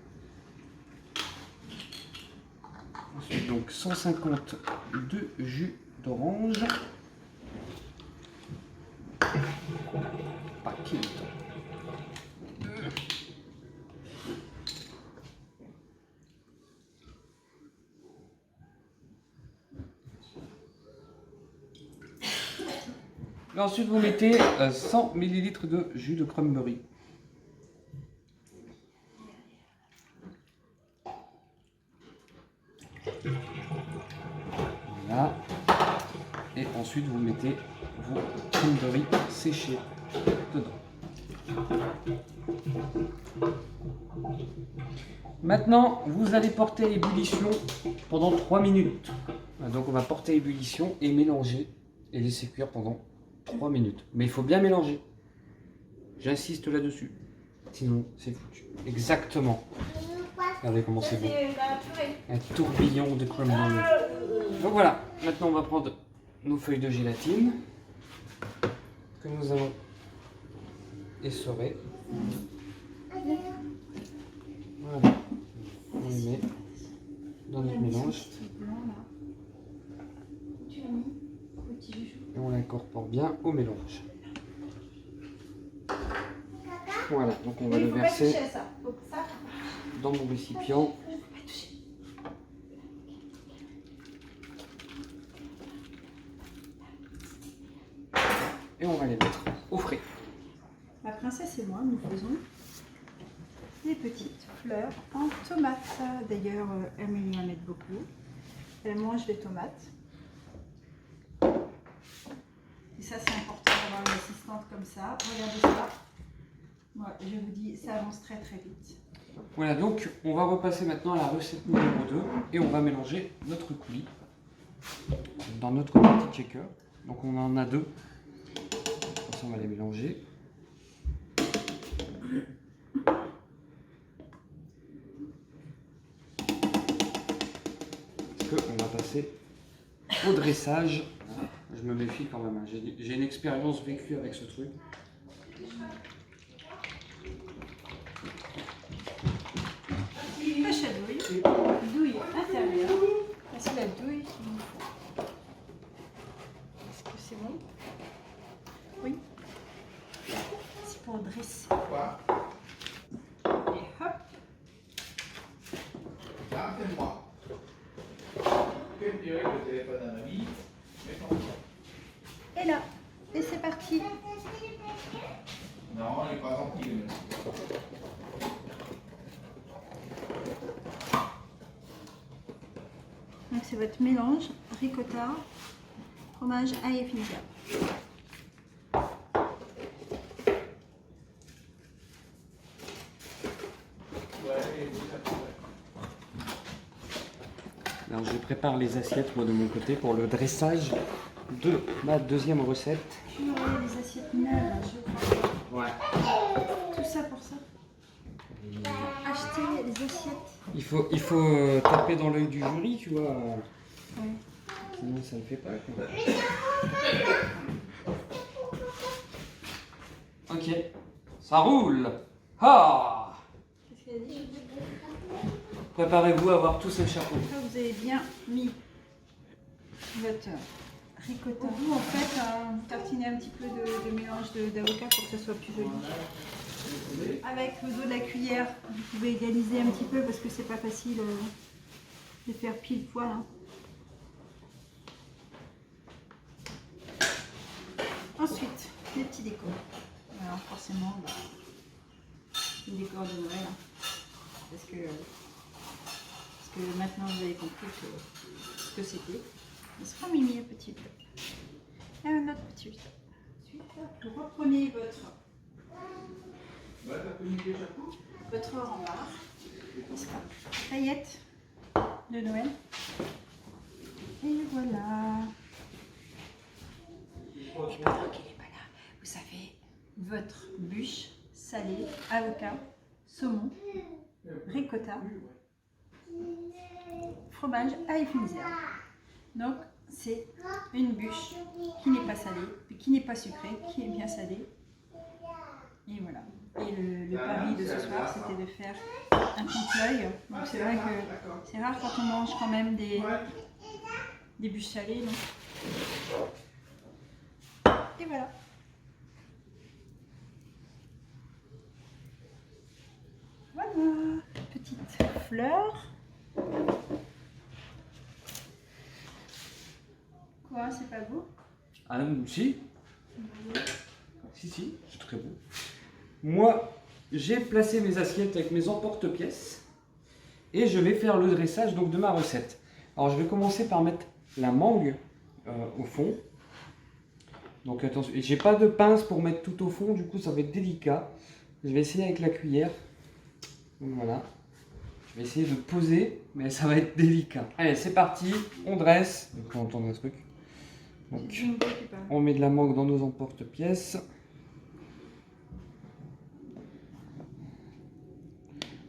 Ensuite, donc 150 de jus d'orange. Pas qu'il Et ensuite, vous mettez 100 ml de jus de cranberry. Voilà. Et ensuite, vous mettez vos cranberry séchés dedans. Maintenant, vous allez porter à ébullition pendant 3 minutes. Donc, on va porter à ébullition et mélanger et laisser cuire pendant 3 minutes. Mais il faut bien mélanger. J'insiste là-dessus. Sinon, c'est foutu. Exactement. Regardez comment c'est beau. Un tourbillon de cranberry. Donc voilà. Maintenant, on va prendre nos feuilles de gélatine que nous allons essorer. Voilà. On les met dans notre mélange. Et on l'incorpore bien au mélange. Voilà, donc on va le verser dans mon récipient. Et on va les mettre au frais. Ma princesse et moi, nous faisons des petites fleurs en tomates. D'ailleurs, Amélie en met beaucoup. Elle mange les tomates. Et ça, c'est important d'avoir une assistante comme ça. Regardez ça. Moi, je vous dis, ça avance très très vite. Voilà, donc on va repasser maintenant à la recette numéro 2 et on va mélanger notre coulis dans notre petit shaker. Donc on en a 2. Comme ça, on va les mélanger. passer au dressage. Je me méfie quand même, hein. J'ai une expérience vécue avec ce truc. Pêche à douille, douille intérieure. Voici la douille qu'il nous faut. Est-ce que c'est bon? Oui. C'est pour dresser. Quoi? Et hop. Appelle-moi. Que me dirait le téléphone à mamie? Mets ton nom. Et là. Et c'est parti. Non, il n'est pas gentil. Donc c'est votre mélange ricotta, fromage, ail et vinaigre. Alors je prépare les assiettes moi de mon côté pour le dressage de ma deuxième recette. Purée, les assiettes neuves, je crois. Ouais. Tout ça pour ça. Acheter les assiettes. Il faut taper dans l'œil du jury, tu vois. Ouais. Sinon ça ne fait pas. Quoi. Ok, ça roule. Ah, Qu'est-ce qu'elle a dit? préparez-vous à voir tous ces chapeaux. Là, vous avez bien mis votre ricotta. Vous, en fait, vous tartinez un petit peu de mélange d'avocat pour que ça soit plus joli. Avec le dos de la cuillère, vous pouvez égaliser un petit peu parce que c'est pas facile de faire pile poil. Hein. Ensuite, les petits décors. Alors forcément, les décors de Noël. Hein. Parce que maintenant vous avez compris ce que c'était. Il sera mimi un petit peu. Et un autre petit peu. Ensuite, vous reprenez votre or en barre. Paillettes de Noël. Et voilà. Et pendant qu'il n'est pas là, vous avez votre bûche salée, avocat, saumon, ricotta, fromage, ail vinaigre. Donc c'est une bûche qui n'est pas salée, qui n'est pas sucrée, qui est bien salée. Et voilà. Et le pari de ce soir, c'était de faire un trompe-l'œil. Donc c'est vrai que c'est rare quand on mange quand même des bûches salées. Donc. Et voilà. Voilà. Petite fleur. Quoi, c'est pas beau? Ah si. Si, c'est très beau. Moi, j'ai placé mes assiettes avec mes emporte-pièces et je vais faire le dressage donc de ma recette. Alors je vais commencer par mettre la mangue au fond. Donc attention, j'ai pas de pince pour mettre tout au fond, du coup ça va être délicat. Je vais essayer avec la cuillère. Donc voilà. Je vais essayer de poser, mais ça va être délicat. Allez, c'est parti, on dresse. Donc on entend un truc. Donc, on met de la mangue dans nos emporte-pièces.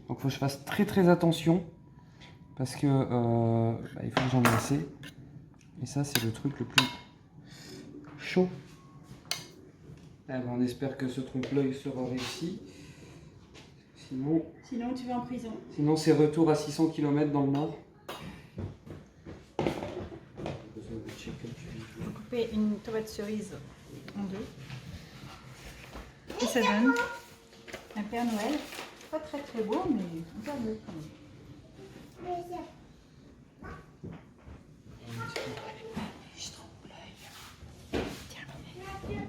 Donc il faut que je fasse très attention parce que il faut que j'en ai assez. Et ça c'est le truc le plus chaud. Ah, ben, on espère que ce trompe-l'œil sera réussi. Sinon tu vas en prison. Sinon c'est retour à 600 km dans le nord. Vous coupez une tomate cerise en deux. Et ça donne un Père Noël. Pas très beau, mais un Père Noël quand même. Je trompe l'œil. Terminé.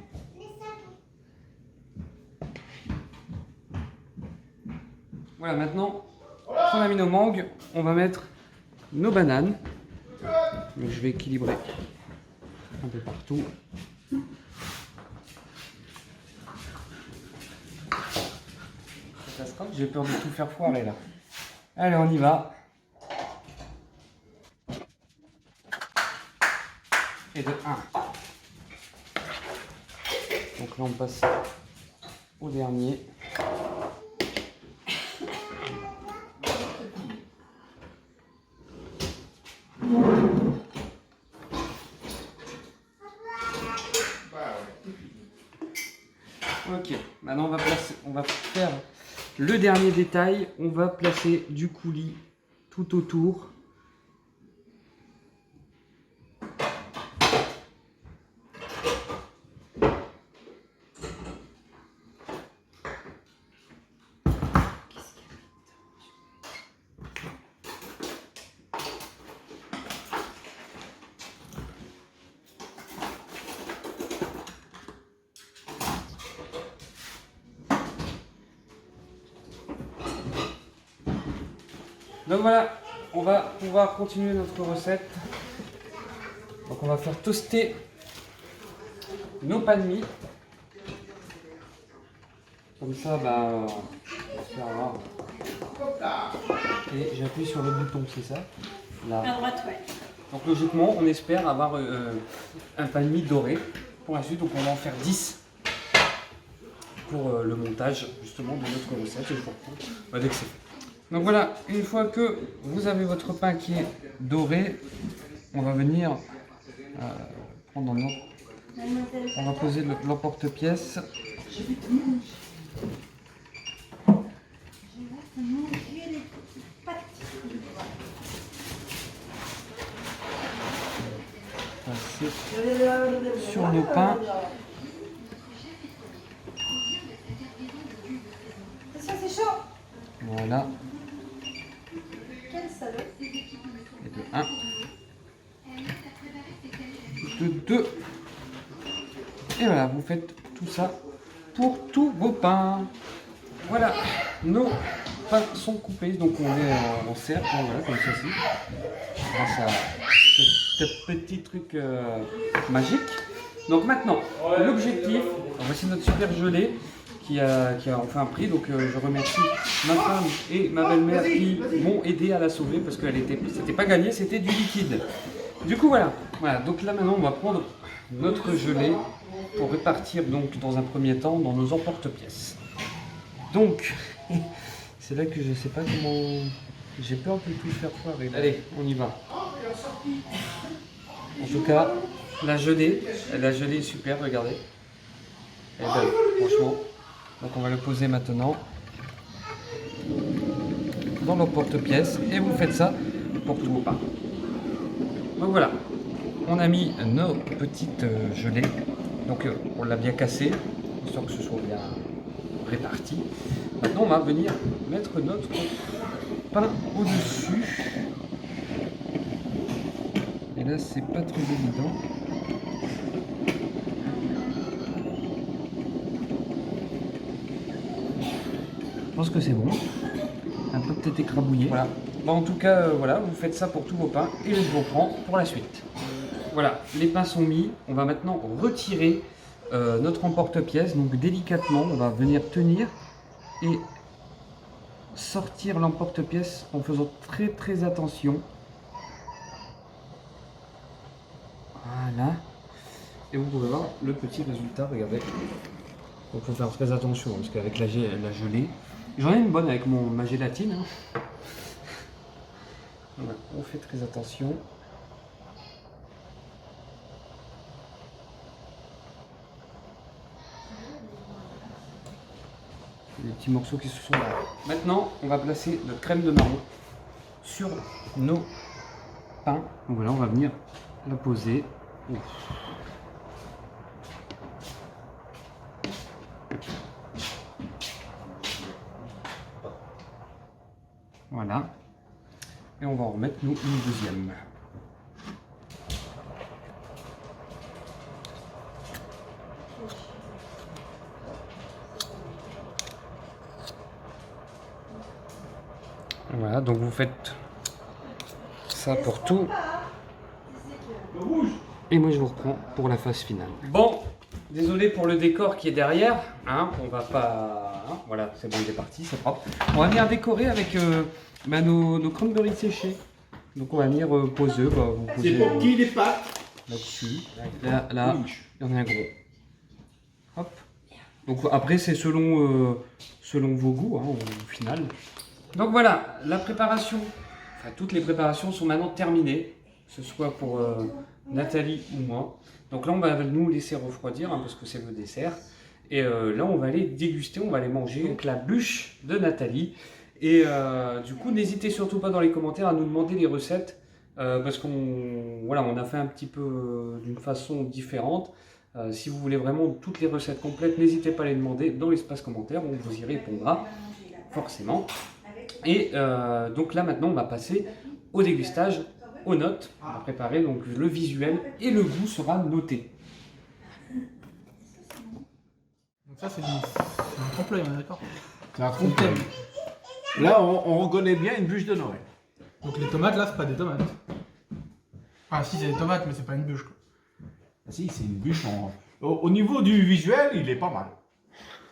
Voilà, maintenant qu'on a mis nos mangues, on va mettre nos bananes. Donc je vais équilibrer un peu partout. Ça se croque, j'ai peur de tout faire foirer là. Allez, on y va. Et de 1. Donc là on passe au dernier. Ok, maintenant on va faire le dernier détail. On va placer du coulis tout autour. Donc voilà, on va pouvoir continuer notre recette. Donc on va faire toaster nos pains de mie. Comme ça, bah, on va faire avoir. Et j'appuie sur le bouton, c'est ça? Là. À droite, ouais. Donc logiquement, on espère avoir un pain de mie doré pour la suite. Donc on va en faire 10 pour le montage justement de notre recette. Et je vous reprends dès que c'est fait. Donc voilà, une fois que vous avez votre pain qui est doré, on va venir prendre notre... On va poser l'emporte-pièce. Je vais te manger. Je vais te manger les pâtes. Passer sur nos pains. Attention, c'est chaud. Voilà. Quel salaud. Et de 1. De 2. Et voilà, vous faites tout ça pour tous vos pains. Voilà, nos pains sont coupés, donc on est en cercle, voilà, comme ceci. Grâce à ce petit truc magique. Donc maintenant, l'objectif, voici notre super gelée qui a enfin un prix. Donc je remercie ma femme et ma belle-mère qui m'ont aidé à la sauver parce que c'était pas gagné, c'était du liquide. Du coup voilà, donc là maintenant on va prendre notre gelée pour répartir donc dans un premier temps dans nos emporte-pièces. Donc c'est là que je sais pas comment, j'ai peur de tout faire foirer. Allez, on y va. En tout cas, la gelée est super, regardez. Elle est belle, franchement. Donc on va le poser maintenant dans nos porte-pièces et vous faites ça pour tous vos pains. Donc voilà, on a mis nos petites gelées. Donc on l'a bien cassé, histoire que ce soit bien réparti. Maintenant on va venir mettre notre pain au-dessus. Et là c'est pas très évident. Je pense que c'est bon. Un peu peut-être écrabouillé. Voilà. Bon, en tout cas, voilà, vous faites ça pour tous vos pains et je vous reprends pour la suite. Voilà, les pains sont mis. On va maintenant retirer notre emporte-pièce. Donc délicatement, on va venir tenir et sortir l'emporte-pièce en faisant très attention. Voilà. Et vous pouvez voir le petit résultat, regardez. Donc il faut faire très attention parce qu'avec la gelée, j'en ai une bonne avec ma gélatine. Hein. Voilà, on fait très attention. Les petits morceaux qui se sont là. Maintenant, on va placer notre crème de marron sur nos pains. Donc voilà, on va venir la poser. Ouf. Voilà. Et on va en remettre nous une deuxième. Voilà, donc vous faites ça pour tout. Et moi je vous reprends pour la phase finale. Bon, désolé pour le décor qui est derrière. Hein, on va pas... Hein, voilà, c'est bon, il est parti, c'est propre. On va venir décorer avec nos cranberries séchés. Donc on va venir poser. C'est pour qui les pâtes? Là-dessus. Là, il y en a un gros. Hop. Donc après c'est selon vos goûts hein, au final. Donc voilà, la préparation, enfin toutes les préparations sont maintenant terminées, que ce soit pour Nathalie ou moi. Donc là on va nous laisser refroidir hein, parce que c'est le dessert. Et là, on va aller déguster, on va aller manger avec la bûche de Nathalie. Et du coup, n'hésitez surtout pas dans les commentaires à nous demander les recettes. Parce qu'on voilà, on a fait un petit peu d'une façon différente. Si vous voulez vraiment toutes les recettes complètes, n'hésitez pas à les demander dans l'espace commentaire, on vous y répondra forcément. Et donc là maintenant on va passer au dégustage, aux notes. On va préparer donc le visuel et le goût sera noté. Donc ça c'est un trompe-l'œil, on est d'accord? C'est un trompe-l'œil. Là, on reconnaît bien une bûche de Noël. Donc les tomates là, c'est pas des tomates. Ah si, c'est des tomates, mais c'est pas une bûche quoi. Ah, si, c'est une bûche au niveau du visuel, il est pas mal.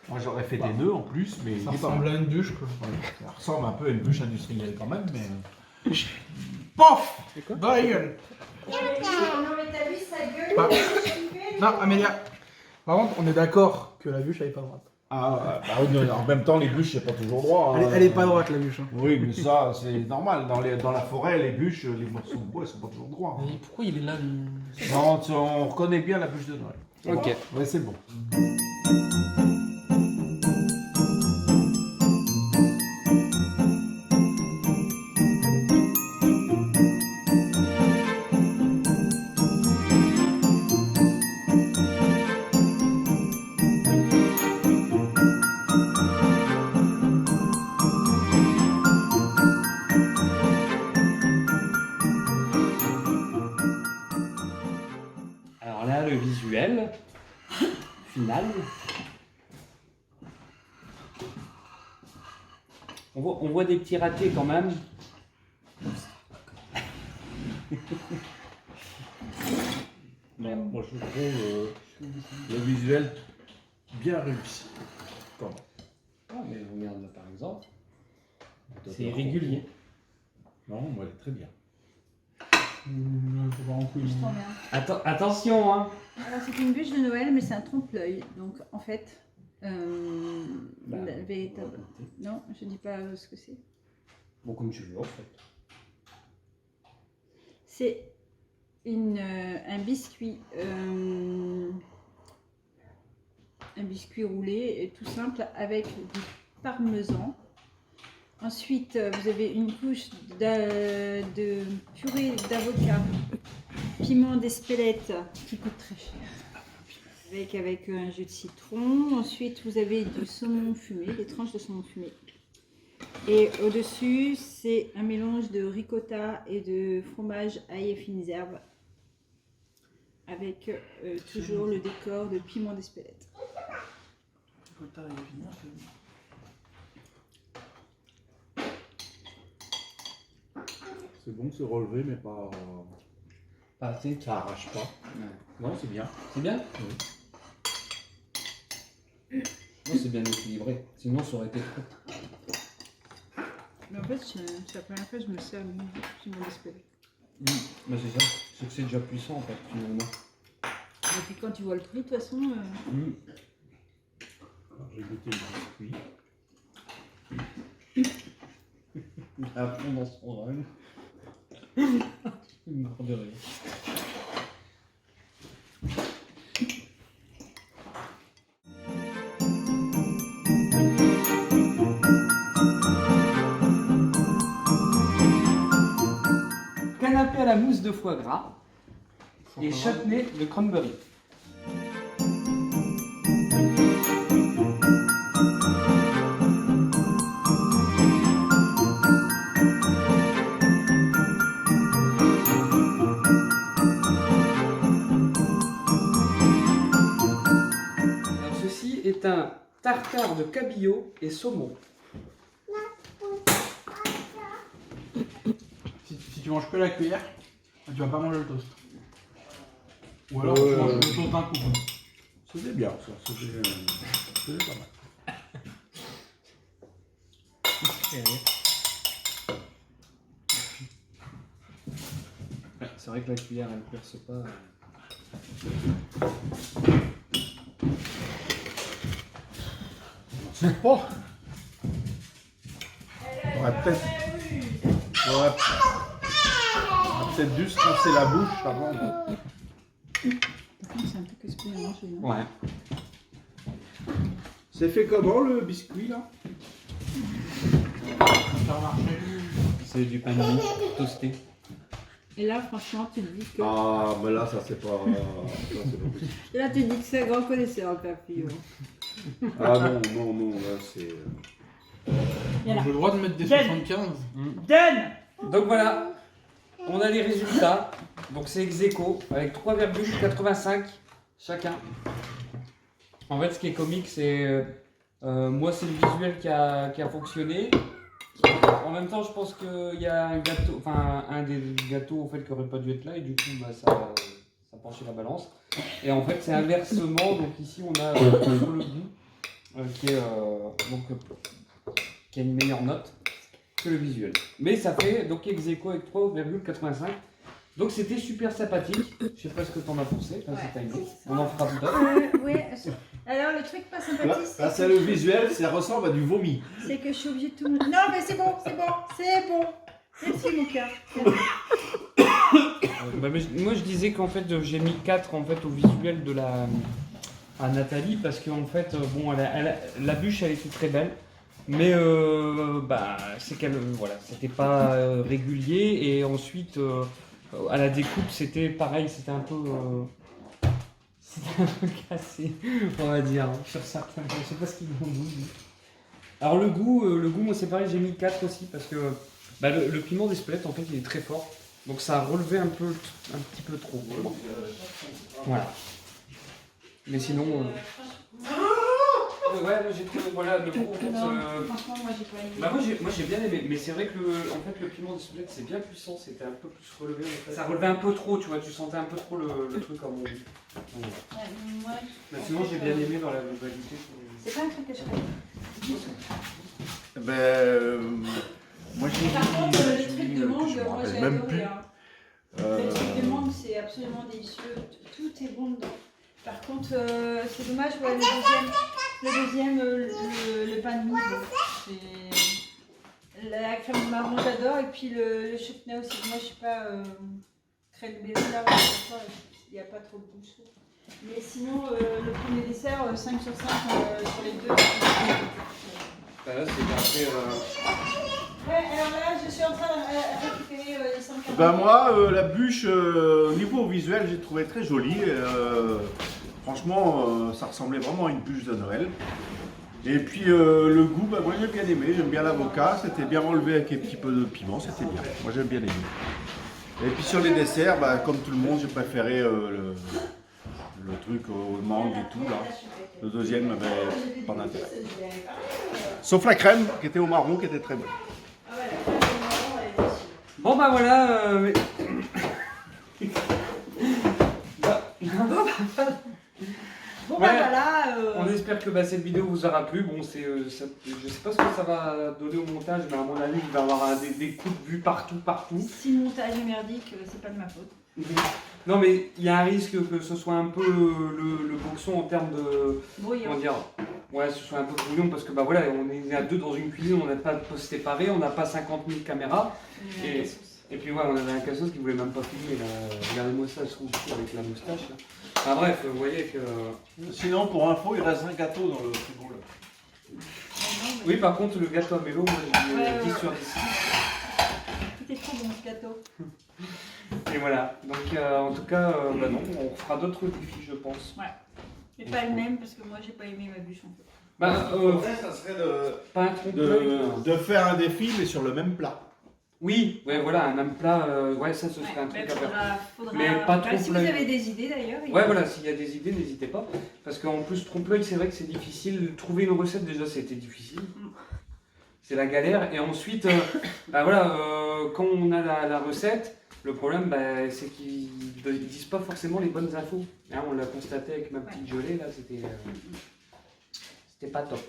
Moi, j'aurais fait des nœuds en plus, mais Ça il est pas ressemble mal. à une bûche quoi. Ouais, ça ressemble un peu à une bûche industrielle quand même, mais... POF C'est quoi? Dans la gueule. Non mais t'as vu sa gueule? Bah. Non, Amélia. Par contre, on est d'accord que la bûche elle est pas droite. Ah, bah oui, mais en même temps, les bûches, c'est pas toujours droit. Elle est pas droite la bûche. Hein. Oui, mais ça, c'est normal. Dans la forêt, les bûches, les morceaux de bois, ils sont pas toujours droits. Mais pourquoi il est là lui? Non, on reconnaît bien la bûche de Noël. Ok. Ouais, c'est bon. Alors là le visuel final. On voit des petits ratés quand même. Non, moi, je trouve le visuel bien réussi. Comment? Ah mais regarde là par exemple. C'est irrégulier. Non, moi, elle est très bien. Faut pas en couille. Je t'emmerde. Attention hein. Alors c'est une bûche de Noël, mais c'est un trompe-l'œil. Donc en fait, Bah, la véritable. Non, je dis pas ce que c'est. Bon comme tu veux en fait. C'est un biscuit. Un biscuit roulé, et tout simple, avec du parmesan. Ensuite, vous avez une couche de purée d'avocat, piment d'Espelette qui coûte très cher, avec un jus de citron. Ensuite, vous avez du saumon fumé, des tranches de saumon fumé. Et au-dessus, c'est un mélange de ricotta et de fromage ail et fines herbes, avec toujours le décor de piment d'Espelette. C'est bon, c'est relevé, mais pas... Pas assez. Ça arrache pas. Ouais. Non, c'est bien. C'est bien? Oui. Non, c'est bien équilibré. Sinon, ça aurait été trop. Mais en fait, c'est la première fois que je me sers du piment d'Espelette. Mais c'est ça. C'est que c'est déjà puissant en fait, finalement. Et puis quand tu vois le prix, de toute façon... Alors, j'ai goûté le biscuit. À fond dans son rôle. Une mort de rire. Canapé à la mousse de foie gras et chutney de cranberry. Alors ceci est un tartare de cabillaud et saumon. Si tu manges que la cuillère, tu vas pas manger le toast. Ou alors tu manges le toast d'un coup. C'était bien, ça. C'était pas mal. Ouais, c'est vrai que la cuillère elle perce pas. C'est pas. On aurait peut-être dû se rincer la bouche avant. Par contre, c'est un peu casse-pied à manger. Non Ouais. C'est fait comment le biscuit là? Supermarché. C'est du pain de mie toasté. Et là, franchement, tu te dis que. Ah, mais là, ça c'est pas. Ça, c'est pas possible. Et là, tu te dis que c'est un grand connaisseur, le père Fillon. Ah non, non, non, là c'est. Voilà. J'ai le droit de mettre des Donne. 75. Donne. Donc voilà, on a les résultats. Donc c'est ex aequo avec 3,85 chacun. En fait, ce qui est comique, c'est moi, c'est le visuel qui a fonctionné. En même temps, je pense qu'il y a un gâteau, enfin un des gâteaux en fait qui aurait pas dû être là et du coup, bah, ça penchait la balance. Et en fait, c'est inversement. Donc ici, on a sur le goût qui a une meilleure note que le visuel. Mais ça fait donc ex aequo avec 3,85. Donc c'était super sympathique. Je sais pas ce que t'en as pensé. Enfin, si t'as aimé. On en fera tout à l'heure. Oui. Alors, le truc pas sympathique, Là, c'est le visuel, ça ressemble à du vomi. c'est que je suis obligée de tout. Non, mais c'est bon, c'est bon, c'est bon. Merci, mon cœur. Bah, mais moi je disais qu'en fait j'ai mis 4 en fait au visuel de à Nathalie parce qu'en fait bon la bûche elle était très belle mais bah c'est qu'elle voilà c'était pas régulier et ensuite à la découpe c'était pareil c'était un peu cassé on va dire sur certains je sais pas ce qu'ils vont dire. Alors le goût moi c'est pareil j'ai mis 4 aussi parce que bah, le piment d'Espelette en fait il est très fort. Donc ça a relevé un petit peu trop. Voilà. Mais sinon. Ouais, moi j'ai trouvé voilà le goût. En fait, Franchement, moi j'ai pas aimé. bah, moi j'ai bien aimé, mais c'est vrai que le piment d'Espelette c'est bien puissant, c'était un peu plus relevé. En fait. Ça relevait un peu trop, tu vois, tu sentais un peu trop le truc à mon goût. Voilà. Mais sinon j'ai bien aimé dans la globalité. C'est pas un truc que je ferais. Ben. Moi j'ai Par contre, le truc de je mangue, me moi rappelle j'ai même adoré. plus. Hein. Le truc de mangue, c'est absolument délicieux. Tout est bon dedans. Par contre, c'est dommage, ouais, le deuxième, le pain de mie. Bon, c'est- la crème marron, j'adore. Et puis le chocolat aussi. Moi, je suis pas crème berry là. Il n'y a pas trop de goût. je trouve. Mais sinon, le premier dessert, 5 sur 5 sur les deux. Bah, là c'est après. Ouais, alors là, je suis en train de récupérer les 140. Ben moi, la bûche, au niveau visuel, j'ai trouvé très jolie. Franchement, ça ressemblait vraiment à une bûche de Noël. Et puis le goût, bah, moi j'ai bien aimé. J'aime bien l'avocat. C'était bien relevé avec un petit peu de piment. C'était bien. Moi j'aime bien aimé. Et puis sur les desserts, bah, comme tout le monde, j'ai préféré le truc au mangue et tout là. Le deuxième avait pas d'intérêt. Sauf la crème qui était au marron, qui était très bonne. Bon bah voilà. Bon, Ouais. bah voilà. On espère que cette vidéo vous aura plu. Bon, je sais pas ce que ça va donner au montage, mais à mon avis, il va y avoir des coups de vue partout. Si le montage est merdique, c'est pas de ma faute. Non, mais il y a un risque que ce soit un peu le boxon en termes de. Brouillon. Comment dire? Ouais, ce soit un peu brouillon parce que bah voilà, on est à deux dans une cuisine, on n'a pas de poste séparé, on n'a pas 50 000 caméras. Et puis ouais, on avait un cassos qui voulait même pas filmer. Là. Regardez-moi ça, ce rouge avec la moustache. Là. Enfin bref, vous voyez que. Sinon, pour info, il reste un gâteau dans le frigo là. Oui, par contre, le gâteau à mélo, moi j'ai mis 10 sur 10. Tout est trop bon ce gâteau. Et voilà, donc en tout cas, bah non, on fera d'autres défis, je pense. Ouais. Mais pas le même parce que moi j'ai pas aimé ma bûche en fait. Bah, Ça serait pas un trompe-l'œil. de faire un défi, mais sur le même plat. Oui, ouais, voilà, un même plat, ouais, ça ce serait un truc à faire. Mais pas si vous trompe-l'œil. avez des idées d'ailleurs. Ouais, voilà, s'il y a des idées, n'hésitez pas. Parce qu'en plus, trompe-l'œil, c'est vrai que c'est difficile. Trouver une recette, déjà, c'était difficile. C'est la galère. Et ensuite, bah voilà, quand on a la recette, le problème, bah, c'est qu'ils ne disent pas forcément les bonnes infos. Hein, on l'a constaté avec ma petite gelée, là, c'était pas top.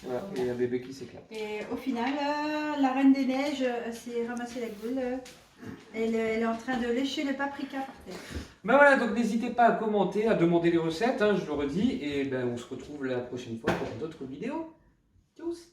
Voilà, et il y a bébé qui s'éclate. Et au final, la Reine des Neiges s'est ramassée la goule. Elle est en train de lécher le paprika par terre. Ben voilà, donc n'hésitez pas à commenter, à demander les recettes, hein, je le redis. Et ben on se retrouve la prochaine fois pour d'autres vidéos. Tchuss!